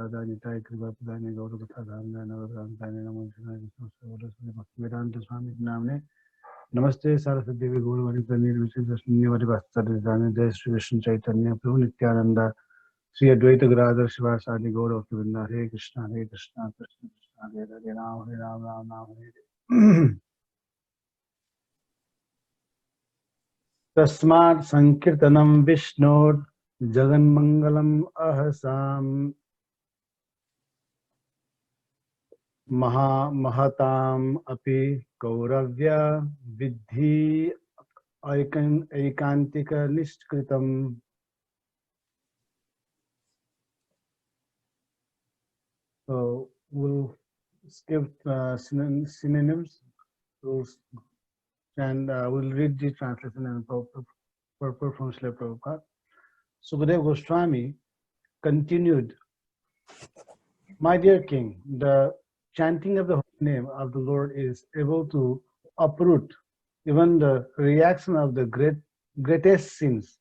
Nitai Kripa Pradani Gauru Patadana Navadantani Namoshana Vedanta Swami Namne Namaste Saraswati Devi Guru Varita Nirvishit Nivadi Bhastadizani Jai Sri Vishnu Chaitanya Prabhu Nityananda Sri Advaita Gadadhar Srivasadi Gauru Bhaktivedanta Hare Krishna Hare Krishna Krishna Krishna Hare Hare Hare Ram Ram Ram Hare Hare Tasmat Sankirtanam Vishnor Jaganmangalam Ahasam Mahatam api Kauravya Vidhi Aikantika Nishtkritam. So we'll skip synonyms and we'll read the translation and purport from Srila Prabhupada. Sukadeva Goswami continued, my dear king, the chanting of the holy name of the Lord is able to uproot even the reaction of the greatest sins.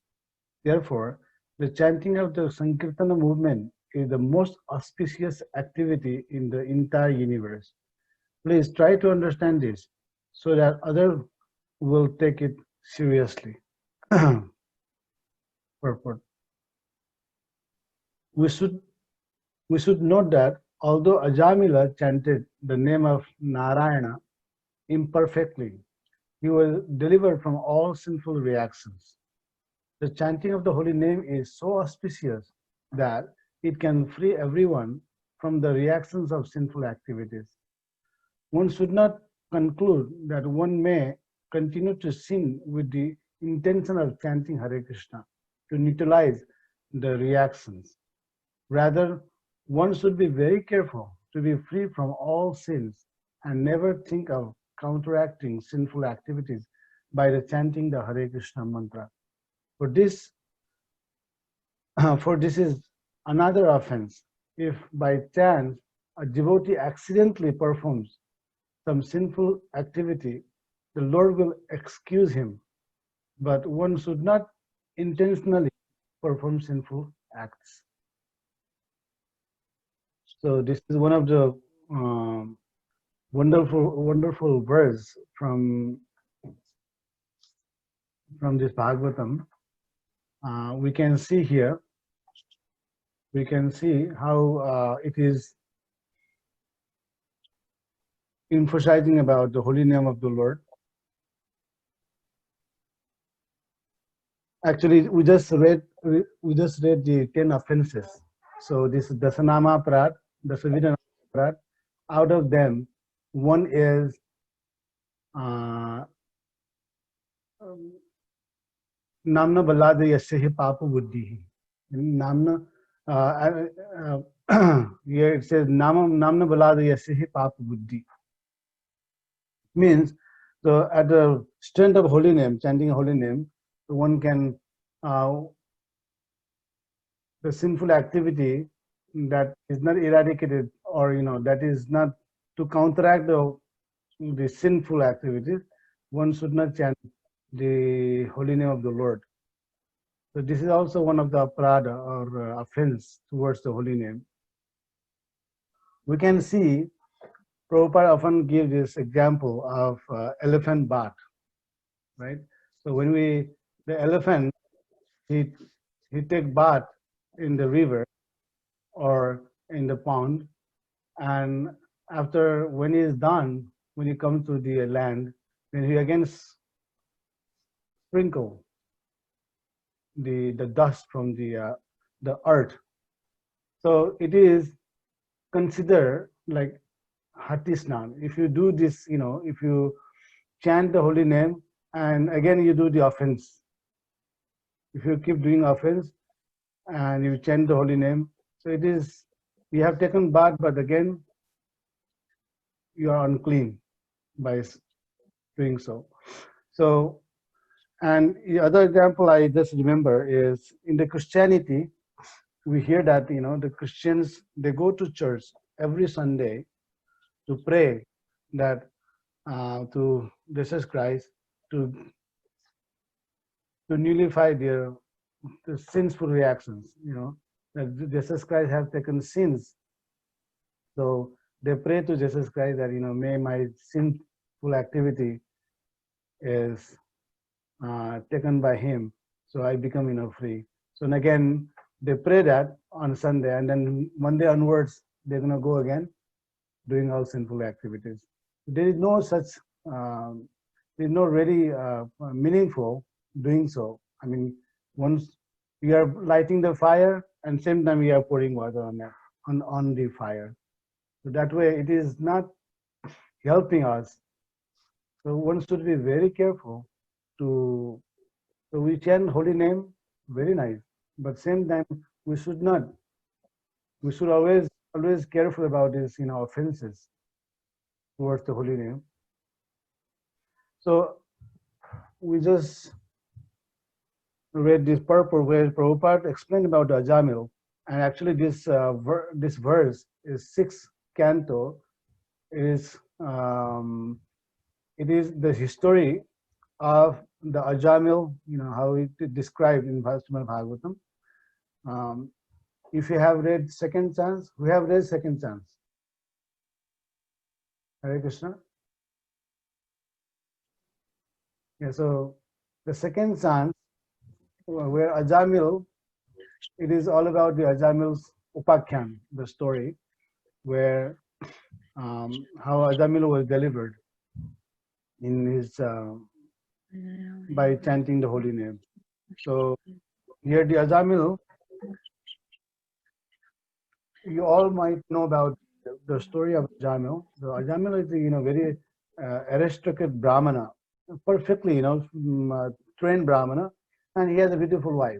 Therefore, the chanting of the Sankirtana movement is the most auspicious activity in the entire universe. Please try to understand this so that others will take it seriously. Purport. We should note that although Ajamila chanted the name of Narayana imperfectly, he was delivered from all sinful reactions. The chanting of the holy name is so auspicious that it can free everyone from the reactions of sinful activities. One should not conclude that one may continue to sin with the intention of chanting Hare Krishna to neutralize the reactions. Rather, one should be very careful to be free from all sins and never think of counteracting sinful activities by the chanting the Hare Krishna mantra. For this, for this is another offense. If by chance a devotee accidentally performs some sinful activity, the Lord will excuse him. But one should not intentionally perform sinful acts. So this is one of the wonderful verse from this Bhagavatam. We can see here. We can see how it is emphasizing about the holy name of the Lord. Actually, we just read the 10 offenses. So this is Dasanama Prat, Dasavidana Prat. Out of them, one is Namna Balada Yasyahi Papa Buddhi. Namna here it says Namna Balada Yasyahi Papa Buddhi. Means so at the strength of holy name, chanting a holy name, one can the sinful activity that is not eradicated, or that is not to counteract the sinful activities, one should not chant the holy name of the Lord. So this is also one of the aparadha or offense towards the holy name. We can see Prabhupada often gives this example of elephant bath, right? So when the elephant, he take bath in the river or in the pond, and after when he is done, when he comes to the land, then he again sprinkle the dust from the earth. So it is considered like hatisnan. If you do this, if you chant the holy name and again you do the offense, if you keep doing offense and you chant the holy name, so it is, you have taken bath, but again you are unclean by doing so. So, and the other example I just remember is in the Christianity, we hear that the Christians, they go to church every Sunday to pray that to Jesus Christ to nullify the sinful reactions. that Jesus Christ have taken sins. So they pray to Jesus Christ that, may my sinful activity is taken by him, so I become, free. So and again, they pray that on Sunday, and then Monday onwards, they're going to go again doing all sinful activities. There is no such, um, there is no really meaningful doing so. I mean, once we are lighting the fire, and same time we are pouring water on the fire. So that way, it is not helping us. So one should be very careful to. So we chant holy name, very nice, but same time we should not. We should always careful about this, offenses towards the holy name. So we just read this purport where Prabhupada explained about the Ajamil, and actually this verse is sixth canto. It is the history of the Ajamil, how it is described in Srimad Bhagavatam. If you have read second chance, we have read second chance. Hare Krishna. Yeah, so the second chance, where Ajamil, it is all about the Ajamil's Upakhyan, the story, where how Ajamil was delivered in his by chanting the holy name. So here the Ajamil, you all might know about the story of Ajamil. So Ajamil is very aristocratic Brahmana, perfectly trained Brahmana, and he has a beautiful wife.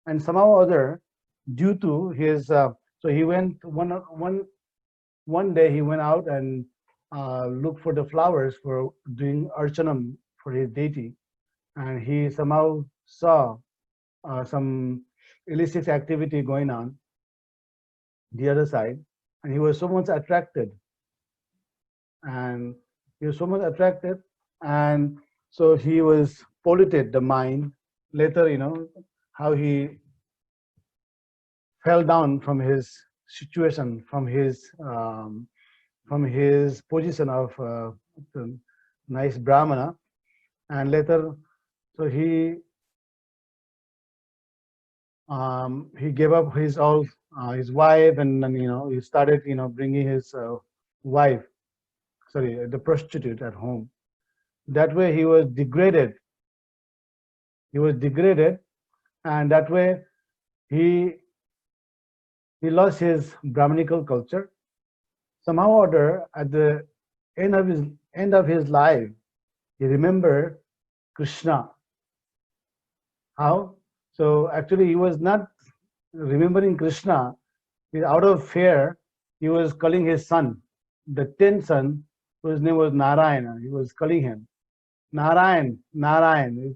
And somehow or other, due to his, so he went one day he went out and looked for the flowers for doing archanam for his deity, and he somehow saw some illicit activity going on the other side, and he was so much attracted, and he was so much attracted, and so he was polluted the mind. Later, how he fell down from his situation, from his position of nice brahmana, and later, so he gave up his wife, and then he started bringing his wife, sorry, the prostitute at home. That way he was degraded. He was degraded, and that way he lost his Brahminical culture. Somehow or other, at the end of his life, he remembered Krishna. How? So actually, he was not remembering Krishna. Out of fear, he was calling his son, the 10th son, whose name was Narayana. He was calling him Narayan, Narayan.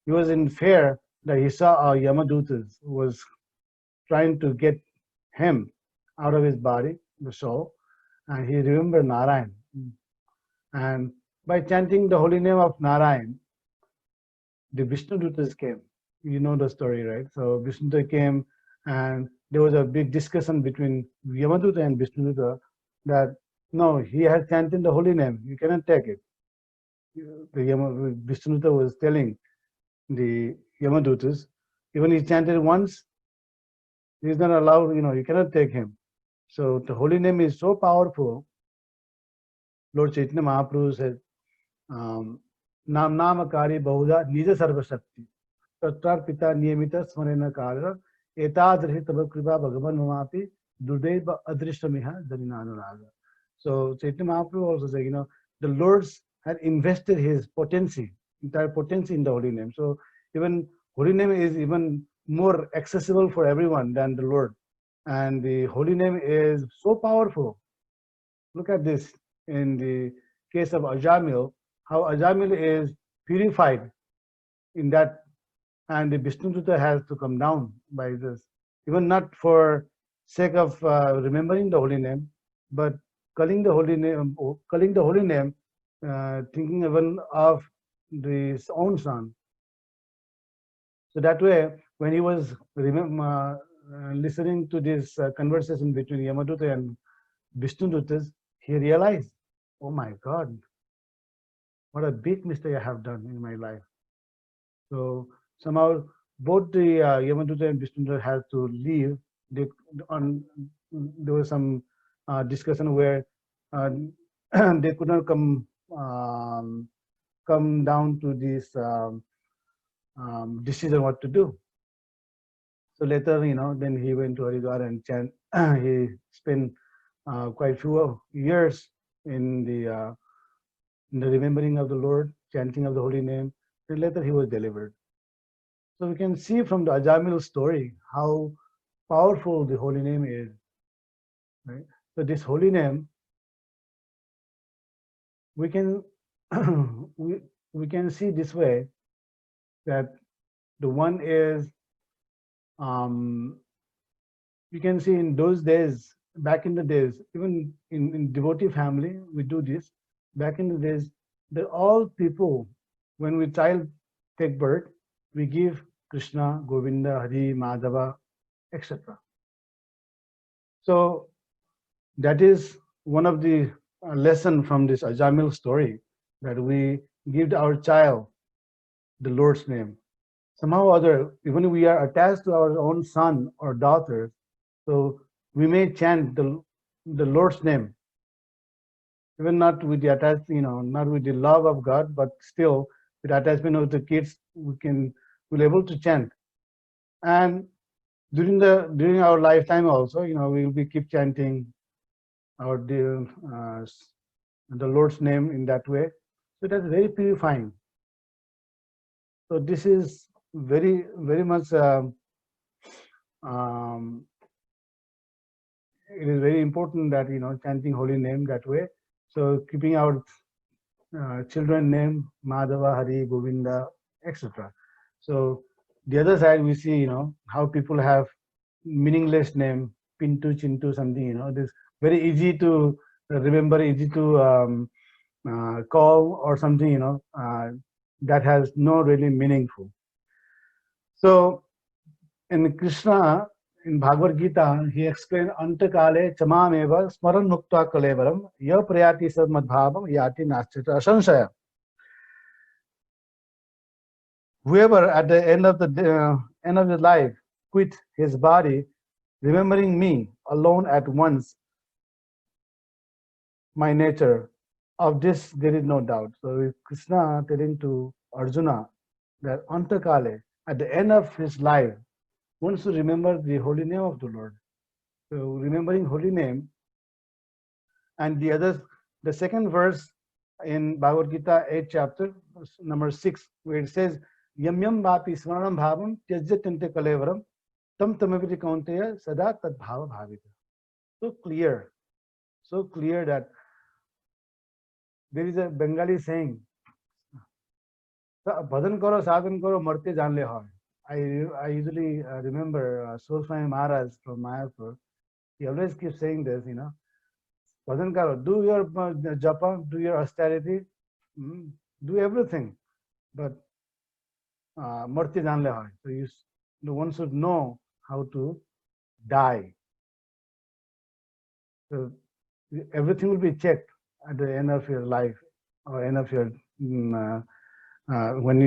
He was in fear that he saw a Yamadutas who was trying to get him out of his body, the soul, and he remembered Narayan. And by chanting the holy name of Narayan, the Vishnu Dutas came. You know the story, right? So Vishnu Dutta came, and there was a big discussion between Yamaduta and Vishnu Dutta that no, he has chanted the holy name. You cannot take it. Vishnu Dutta was telling the Yamadutas, even he chanted once, he is not allowed. You cannot take him. So the holy name is so powerful. Lord Chaitanya Mahaprabhu said, "Nam namakari bahuda nija sarva shakti." Pita niyamita smarena kara etadrihi tava kripa bhagavan mamapi durdeva adrishtamiha janinanuraga. So Chaitanya Mahaprabhu also said, the Lord's had invested his potency, entire potency in the holy name. So even holy name is even more accessible for everyone than the Lord. And the holy name is so powerful. Look at this in the case of Ajamil, how Ajamil is purified in that, and the Vishnu Dutta has to come down by this, even not for sake of remembering the holy name, but calling the holy name, thinking even of his own son. So that way, when he was listening to this conversation between Yamaduta and Vishnudutas, he realized, oh my God, what a big mistake I have done in my life. So somehow both the Yamaduta and Vishnuduta had to leave. They, on there was some discussion where uh, they could not come down to this decision what to do. So later, then he went to Haridwar and he spent quite few years in the remembering of the Lord, chanting of the holy name. Then later he was delivered. So we can see from the Ajamil story how powerful the holy name is. Right? So this holy name, we can we can see this way that the one is um, you can see in those days, back in the days, even in devotee family, we do this. Back in the days, they're all people, when we child take birth, we give Krishna, Govinda, Hari, Madhava, etc. So that is one of the lesson from this Ajamil story, that we give our child the Lord's name. Somehow or other, even we are attached to our own son or daughter, so we may chant the Lord's name, even not with the attachment, not with the love of God, but still with attachment of the kids, we're able to chant. And during our lifetime also, we will be keep chanting our the Lord's name in that way. So that's very purifying. So this is very very much. Um, it is very important that chanting holy name that way. So keeping our children name Madhava, Hari, Govinda, etc. So the other side we see how people have meaningless name, Pintu, Chintu, something. This very easy to remember, easy to call or something. That has no really meaningful. So in Krishna, in Bhagavad Gita, he explained Antakale chamameva smaran mukta kalevaram ya prayati sadmadbhavam yati naschita asanshaya. Whoever at the end of his life quit his body, remembering me alone at once, my nature, of this there is no doubt. So Krishna telling to Arjuna that Antakale, at the end of his life, wants to remember the holy name of the Lord. So remembering holy name, and the second verse in Bhagavad Gita 8 chapter number 6, where it says, Yam yam vapi smaranam bhavam tyajyatante kalevaram tam tamaviti kaunteya sada tad bhava bhavita. So clear that there is a Bengali saying, bhajan karo sadhan karo marte janle hoy. I usually remember Swami Maharaj from Mayapur. He always keeps saying this, bhajan karo, do your japa, do your austerity, do everything, but marte janle hoy. So one should know how to die. So everything will be checked at the end of your life or end of your when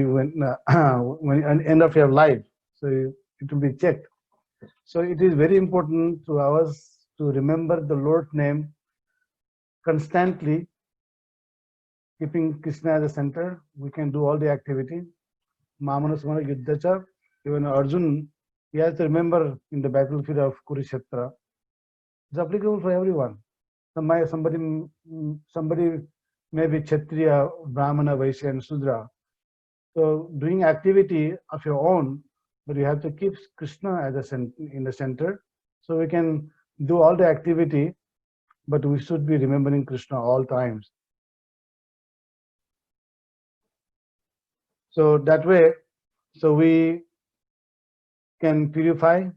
end of your life. So it will be checked. So it is very important to us to remember the Lord's name constantly, keeping Krishna as the center. We can do all the activity. Mamanasmara Yuddhacha, even Arjun, he has to remember in the battlefield of Kurukshetra. It's applicable for everyone. Somebody may be Kshatriya, Brahmana, Vaishya, and Sudra. So doing activity of your own, but you have to keep Krishna as in the center. So we can do all the activity, but we should be remembering Krishna all times. So that way, so we can purify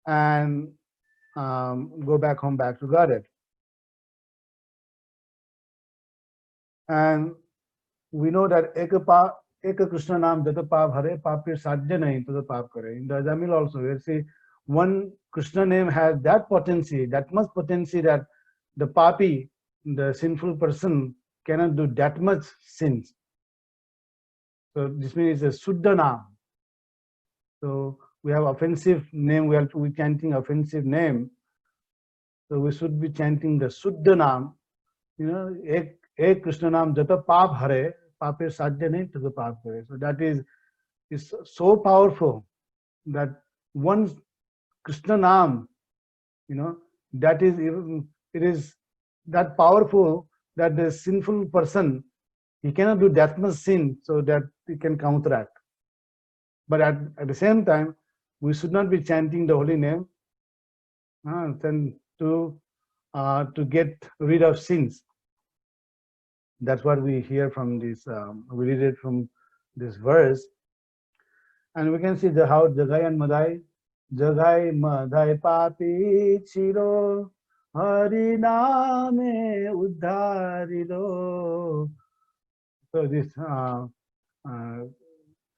and go back home, back to Godhead. And we know that Eka Krishna Nam Jata Pap Hare, Papir Sadhya Nahi Tada Pap Kare. In the Ajamil also, we see one Krishna name has that potency, that much potency that the papi, the sinful person, cannot do that much sins. So this means it's a Suddha Nam. So we have offensive name, we chanting offensive name. So we should be chanting the Suddha Nam. You know, Ek Krishna Nam Jata Pap Hare, Papir Sadhya Nahi Tada Pap Kare. So that is so powerful that one Krishna Nam, you know, that is even, it is that powerful that the sinful person, he cannot do that much sin so that he can counteract. But at the same time, we should not be chanting the holy name then to get rid of sins. That's what we hear from this, we read it from this verse. And we can see how Jagai and Madai, Jagai Madai Papi Chiro, Hari Name Uddharilo. So this, so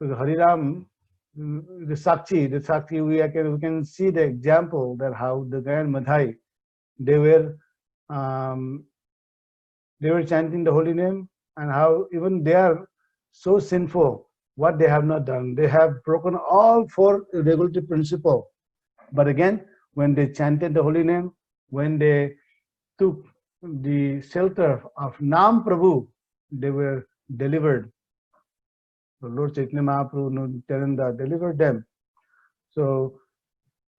the Hari Ram, the Sakshi, we can see the example that how Jagai and Madai, they were chanting the holy name, and how even they are so sinful. What they have not done, they have broken all four regulative principles. But again, when they chanted the holy name, when they took the shelter of Nam Prabhu, they were delivered. So Lord Chaitanya Mahaprabhu Nityananda delivered them. So,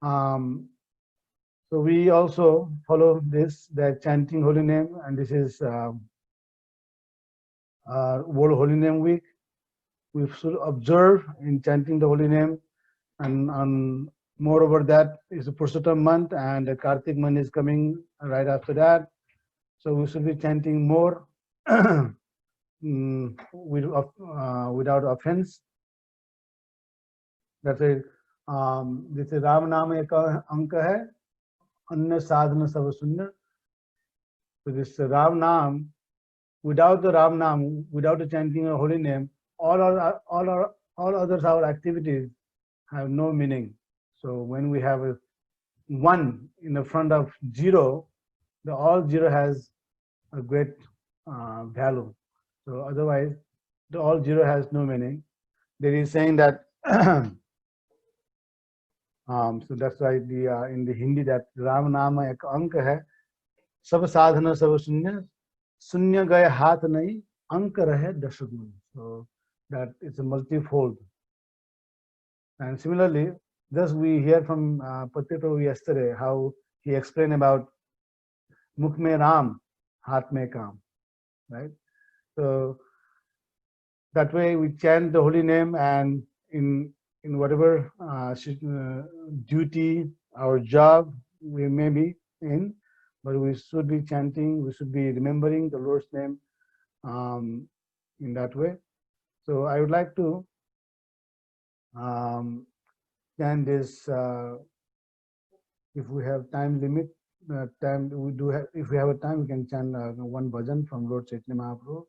so we also follow this, that chanting holy name, and this is World Holy Name Week. We should observe in chanting the holy name, and moreover that is the Purushottam month, and the Kartik month is coming right after that. So we should be chanting more without offense. That's it. This is Ram Nama Eka Anka hai, Anna Sadhana Sava Sunya. So this Ram Nam, without the Ram Nam, without the chanting of holy name, all others our activities have no meaning. So when we have a 1 in the front of 0, the all 0 has a great value. So otherwise, the all 0 has no meaning. There is saying that so that's why the in the Hindi that Ram Nama ek anka hai, sab sadhana sab sunya, sunya gaya hath nahi, anka rahe dashagun. So that is a multifold. And similarly, thus we hear from Patri Prabhu yesterday how he explained about Mukh mein Ram, Haath mein Kam, right? So that way we chant the holy name, and in whatever duty or job we may be in, but we should be chanting, we should be remembering the Lord's name in that way. So I would like to chant this, if we have time limit, if we have a time, we can chant one bhajan from Lord Chaitanya Mahaprabhu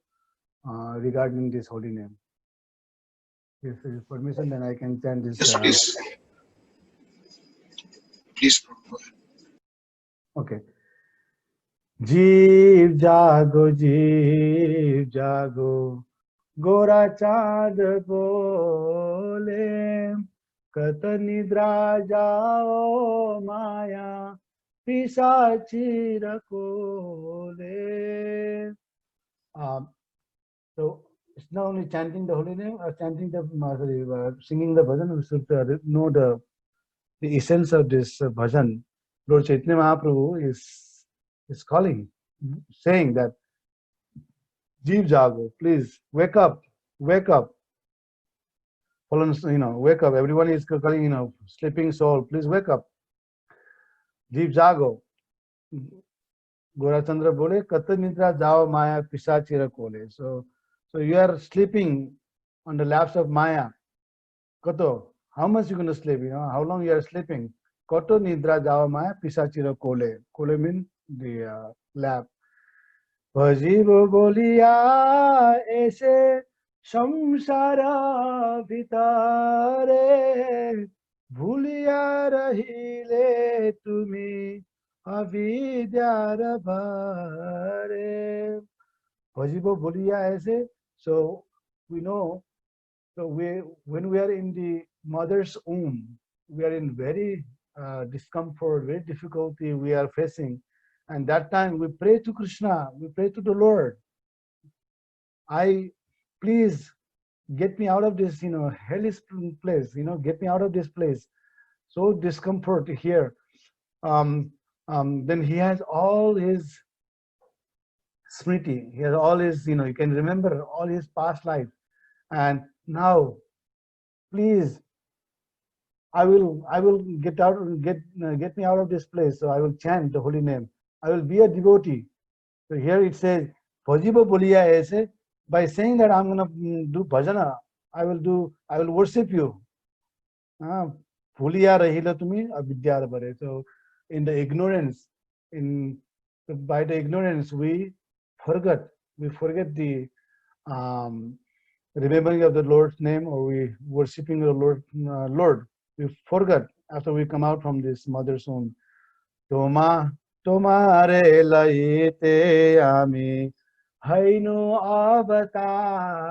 regarding this holy name. If there is permission, then I can chant this. Yes, please. Please. Okay. Jeev jago, Gora chand bole, kat nidra jao maya, pisachi rakole. So it's not only chanting the holy name or chanting the singing the bhajan. We should know the essence of this bhajan. Lord Chaitanya Mahaprabhu is calling, saying that Jeev jago, please wake up, wake up. Fallen, wake up. Everyone is calling, sleeping soul, please wake up. Jeev jago. Gorachandra bole, Kata nidra jao maya pisachira kole. So you are sleeping on the laps of Maya. Kato, how much you going to sleep? How long you are sleeping? Kato nidra jao maya pisachira kole. Kole means the lap. Bhajibo bolia ese संसारा भितरे भूलिया रहिले तुमी अविद्यार भारे. Vajibo Bhuliya ऐसे. So we know, so when we are in the mother's womb, we are in very discomfort, very difficulty we are facing. And that time we pray to Krishna, we pray to the Lord. I please get me out of this, hellish place, get me out of this place. So discomfort here. Then he has all his smriti. He has all his, he can remember all his past life. And now, please, I will get me out of this place. So I will chant the holy name. I will be a devotee. So here it says, Bhajiba Boliya Aise, by saying that I'm gonna do bhajana, I will worship you. Bhuliya rahila tumi avidyar bare. So in the ignorance, by the ignorance we forget the um, remembering of the Lord's name, or we worshipping the Lord. We forget after we come out from this mother's womb. Toma tomare laite ami hainu avatara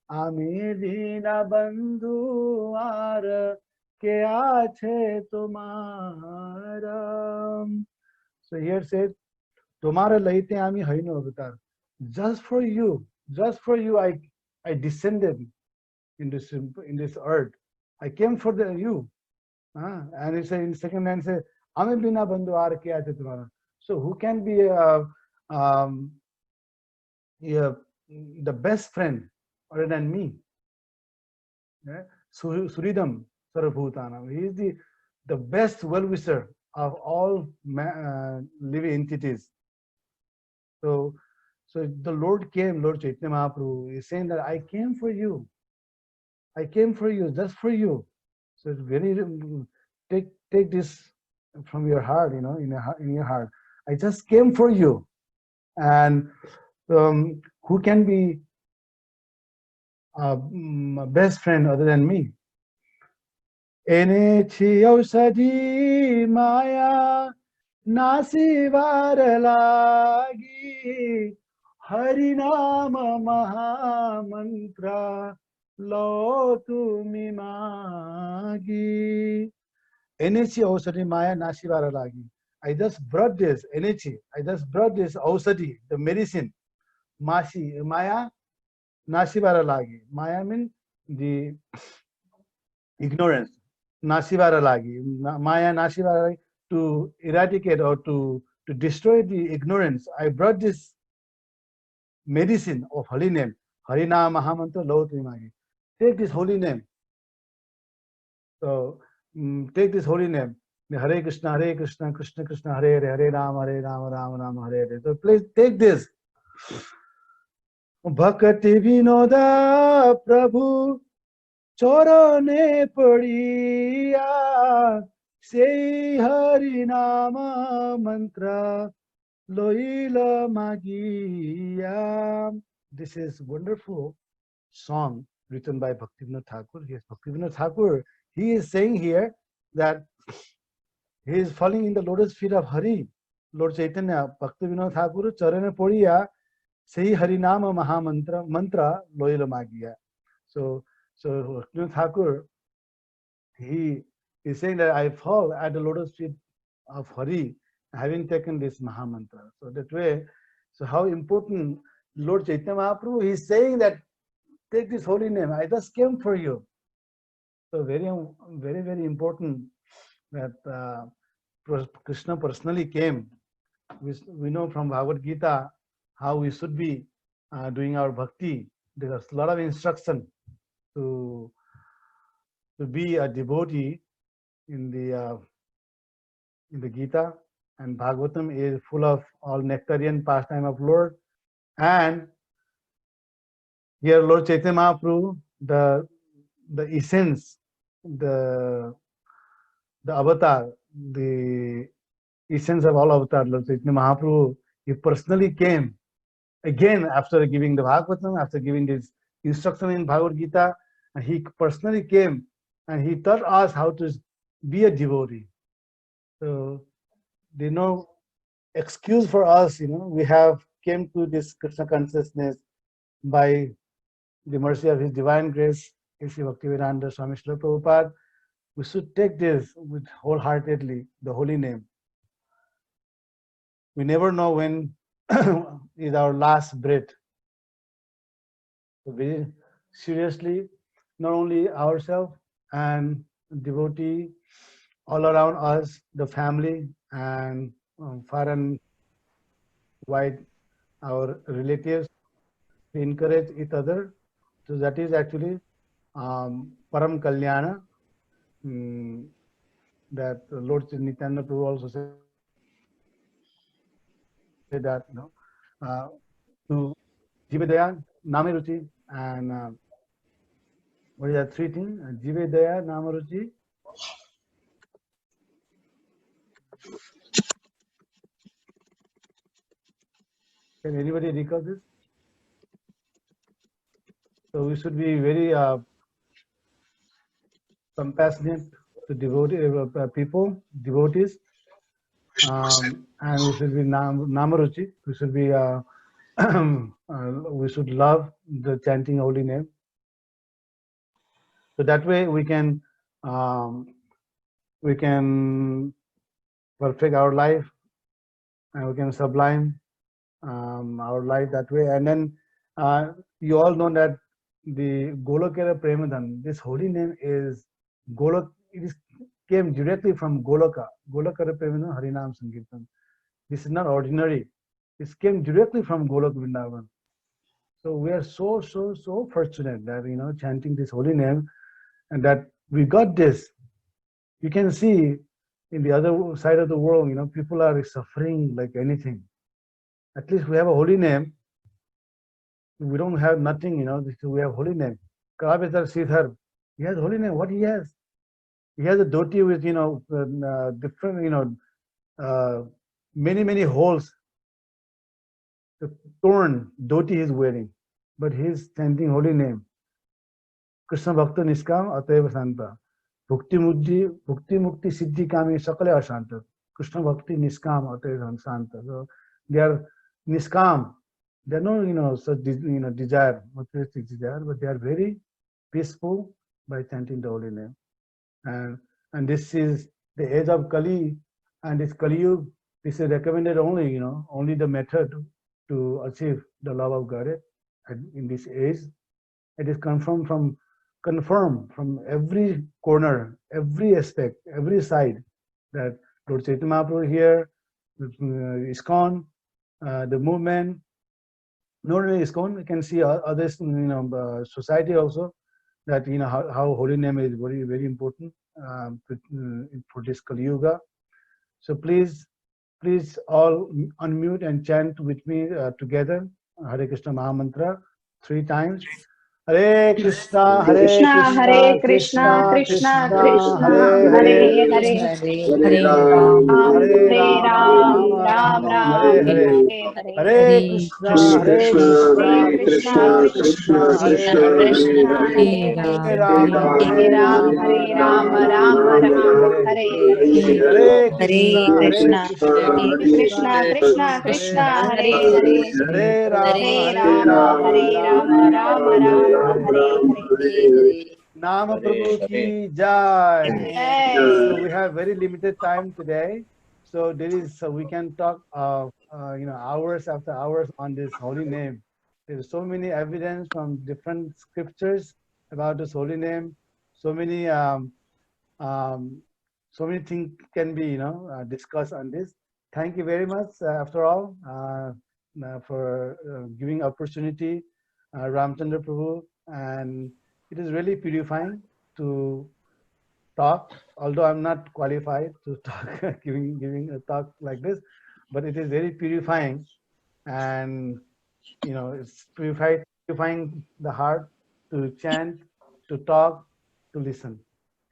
ami dina bandhu ar ke ache tumara. So here says, tomare laite ami hainu avatar. Just for you, I descended in this earth. I came for you. And it's in second line say, Ame bina bandhu aar kya ache tumhara. So who can be um, the best friend other than me? Suridam Sarvabhutanam. He is the best well-wisher of all living entities. So the Lord came, Lord Chaitanya Mahaprabhu is saying that I came for you. I came for you, just for you. So it's very, take this from your heart, in your heart. I just came for you. And who can be my best friend other than me? Ene Chiyosadi Maya Nasivar lagi Harinama Mahamantra Lo tumi magi. Energy Ausadi Maya Nasivar lagi. I just brought this energy. I just brought this Ausadi, the medicine. Maya Nasivara lagi. Maya means the ignorance. Nasivara lagi. Maya Nasivara lagi, to eradicate or to destroy the ignorance. I brought this medicine of holy name. Harina Mahamantra Lo Trimagi. Take this holy name. So take this holy name. Hare Krishna, Krishna Krishna, Hare Hare, Hare Rama, Rama Rama, Hare Hare. So please take this. Bhakti Vinoda Prabhu Chorane Padiya Say Harinama Mantra Loila Magiya. This is wonderful song written by Bhaktivinoda Thakur. Yes, Bhaktivinoda Thakur, he is saying here that he is falling in the lotus feet of Hari, Lord Chaitanya. Bhaktivinoda Thakur Charane Padiya Say Harinama Mantra Loila Magiya. So Bhaktivinoda Thakur, he is saying that I fall at the lotus feet of Hari, having taken this Mahamantra. So that way, so how important Lord Chaitanya Mahaprabhu, he is saying that take this holy name. I just came for you. So very, very, very important that Krishna personally came. We know from Bhagavad Gita how we should be doing our bhakti. There's a lot of instruction to be a devotee in the Gita, and Bhagavatam is full of all nectarian pastime of Lord. And here Lord Chaitanya Mahaprabhu, the essence, the avatar, the essence of all avatar, Lord Chaitanya Mahaprabhu, he personally came again after giving the Bhagavatam, after giving this instruction in Bhagavad Gita, and he personally came and he taught us how to be a devotee. So there's no excuse for us, we have came to this Krishna consciousness by the mercy of His divine grace, A.C. Bhaktivedanta Swami Srila Prabhupada. We should take this with wholeheartedly, the holy name. We never know when is our last breath. So very seriously, not only ourselves and devotee all around us, the family, and far and wide, our relatives, we encourage each other. So that is actually Param Kalyana. That Lord Nityananda Prabhu also said that, to Jive Daya, Namaruchi, and what is that three things? Jive Daya, Namaruchi. Can anybody recall this? So we should be very compassionate to people, devotees, and we should be Namaruchi. We should be we should love the chanting holy name. So that way we can perfect our life, and we can sublime our life that way. And then you all know that the Golokera Premadan, this holy name is Golok. Came directly from Goloka. Golokera Premadan Harinam Sankirtan. This is not ordinary. This came directly from Golok Vrindavan. So we are so fortunate that chanting this holy name, and that we got this. You can see in the other side of the world, people are suffering like anything. At least we have a holy name. We don't have nothing, we have holy name. Kalabetar Sridhar, he has holy name. What he has? He has a dhoti with, different, many holes. The torn dhoti he is wearing, but he is chanting holy name. Krishna Bhakta Niskam Ateva Santa. Bhukti Mukti Siddhi Kami Sakale Ashanta. Krishna Bhakti Niskam Ateva Santa. So they are Niskam. They are no, such desire, materialistic desire, but they are very peaceful by chanting the holy name. And this is the age of Kali, and this Kali Yuga. This is recommended only, only the method to achieve the love of God in this age. It is confirmed from every corner, every aspect, every side, that Lord Chaitanya Mahaprabhu here, ISKCON, the movement, not only ISKCON, you can see others, society also, that how holy name is very important for this Kali Yuga. So please all unmute and chant with me together Hare Krishna Mahamantra 3 times. Hare Krishna, Hare Krishna, Krishna Krishna, Hare Hare, Hare Ram, Hare Ram Rama, Ram, Hare Hare. Hare Hare Krishna, Krishna, Hare Hare Krishna, Krishna, Krishna Krishna, Hare Krishna Hare. Krishna, Hare Hare Rama, Ram, Hare Ram Rama, Ram, Rama Rama, Hare Hare. Hare Hare Hare Krishna, Hare Krishna, Krishna, Hare Krishna Krishna, Krishna, Hare Krishna Hare. Krishna, Hare Hare Rama, Hare Hare Ram, Rama, Ram Rama Ram, Rama, Hare Hare. Hare Nama Prabhu ki jai. Hare. So we have very limited time today. So we can talk hours after hours on this holy name. There's so many evidence from different scriptures about this holy name. So many um, so many things can be discussed on this. Thank you very much. After all, for giving opportunity, Ramchandra Prabhu, and it is really purifying to talk. Although I'm not qualified to talk, giving a talk like this, but it is very purifying, and it's purifying the heart to chant, to talk, to listen.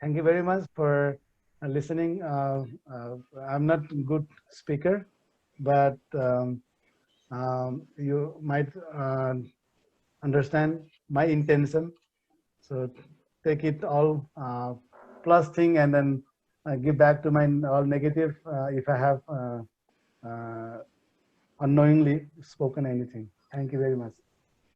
Thank you very much for listening. I'm not a good speaker, but You might understand my intention. So take it all plus thing and then give back to my all negative if I have uh, unknowingly spoken anything. Thank you very much.